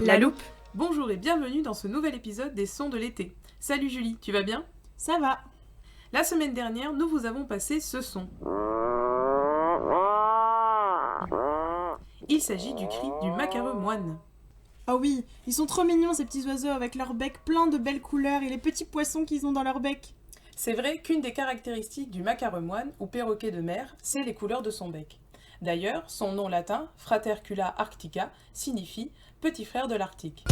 La loupe. Bonjour et bienvenue dans ce nouvel épisode des sons de l'été. Salut Julie, tu vas bien ? Ça va. La semaine dernière, nous vous avons passé ce son. Il s'agit du cri du macareux moine. Oh oui, ils sont trop mignons ces petits oiseaux avec leur bec plein de belles couleurs et les petits poissons qu'ils ont dans leur bec. C'est vrai qu'une des caractéristiques du macareux moine ou perroquet de mer, c'est les couleurs de son bec. D'ailleurs, son nom latin, Fratercula arctica, signifie petit frère de l'Arctique.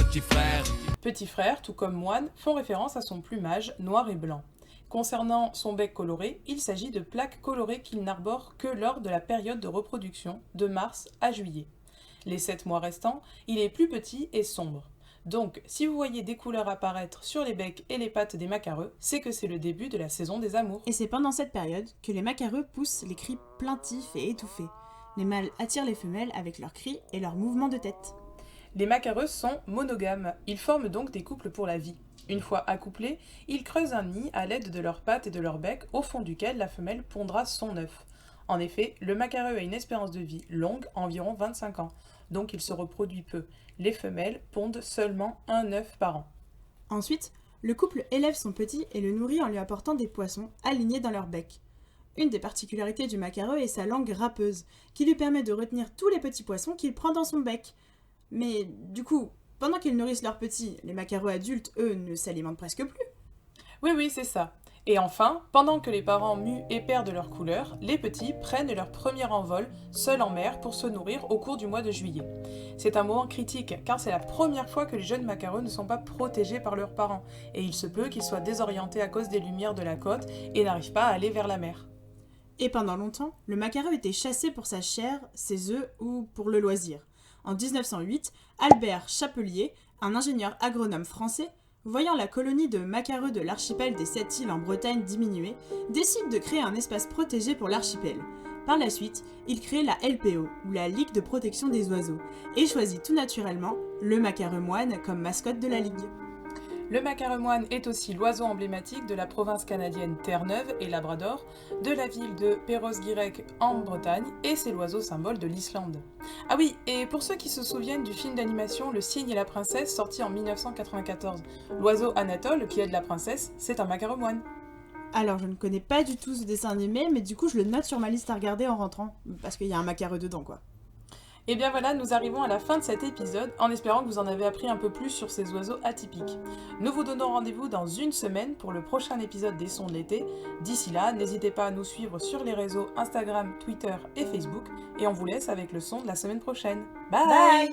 Petit frère, tout comme moine, font référence à son plumage noir et blanc. Concernant son bec coloré, il s'agit de plaques colorées qu'il n'arbore que lors de la période de reproduction, de mars à juillet. Les 7 mois restants, il est plus petit et sombre. Donc, si vous voyez des couleurs apparaître sur les becs et les pattes des macareux, c'est que c'est le début de la saison des amours. Et c'est pendant cette période que les macareux poussent les cris plaintifs et étouffés. Les mâles attirent les femelles avec leurs cris et leurs mouvements de tête. Les macareux sont monogames, ils forment donc des couples pour la vie. Une fois accouplés, ils creusent un nid à l'aide de leurs pattes et de leur bec, au fond duquel la femelle pondra son œuf. En effet, le macareux a une espérance de vie longue, environ 25 ans, donc il se reproduit peu. Les femelles pondent seulement un œuf par an. Ensuite, le couple élève son petit et le nourrit en lui apportant des poissons alignés dans leur bec. Une des particularités du macareux est sa langue râpeuse, qui lui permet de retenir tous les petits poissons qu'il prend dans son bec. Mais du coup, pendant qu'ils nourrissent leurs petits, les macareux adultes, eux, ne s'alimentent presque plus. Oui, c'est ça. Et enfin, pendant que les parents muent et perdent leur couleur, les petits prennent leur premier envol, seuls en mer, pour se nourrir au cours du mois de juillet. C'est un moment critique, car c'est la première fois que les jeunes macareux ne sont pas protégés par leurs parents, et il se peut qu'ils soient désorientés à cause des lumières de la côte et n'arrivent pas à aller vers la mer. Et pendant longtemps, le macareux était chassé pour sa chair, ses œufs ou pour le loisir. En 1908, Albert Chapelier, un ingénieur agronome français, voyant la colonie de macareux de l'archipel des 7 îles en Bretagne diminuer, décide de créer un espace protégé pour l'archipel. Par la suite, il crée la LPO, ou la Ligue de protection des oiseaux, et choisit tout naturellement le macareux moine comme mascotte de la Ligue. Le macareux moine est aussi l'oiseau emblématique de la province canadienne Terre-Neuve et Labrador, de la ville de Perros-Guirec en Bretagne, et c'est l'oiseau symbole de l'Islande. Ah oui, et pour ceux qui se souviennent du film d'animation Le Cygne et la Princesse sorti en 1994, l'oiseau Anatole qui aide la princesse, c'est un macareux moine. Alors, je ne connais pas du tout ce dessin animé, mais du coup, je le note sur ma liste à regarder en rentrant, parce qu'il y a un macareux dedans, quoi. Et bien voilà, nous arrivons à la fin de cet épisode, en espérant que vous en avez appris un peu plus sur ces oiseaux atypiques. Nous vous donnons rendez-vous dans une semaine pour le prochain épisode des sons de l'été. D'ici là, n'hésitez pas à nous suivre sur les réseaux Instagram, Twitter et Facebook, et on vous laisse avec le son de la semaine prochaine. Bye.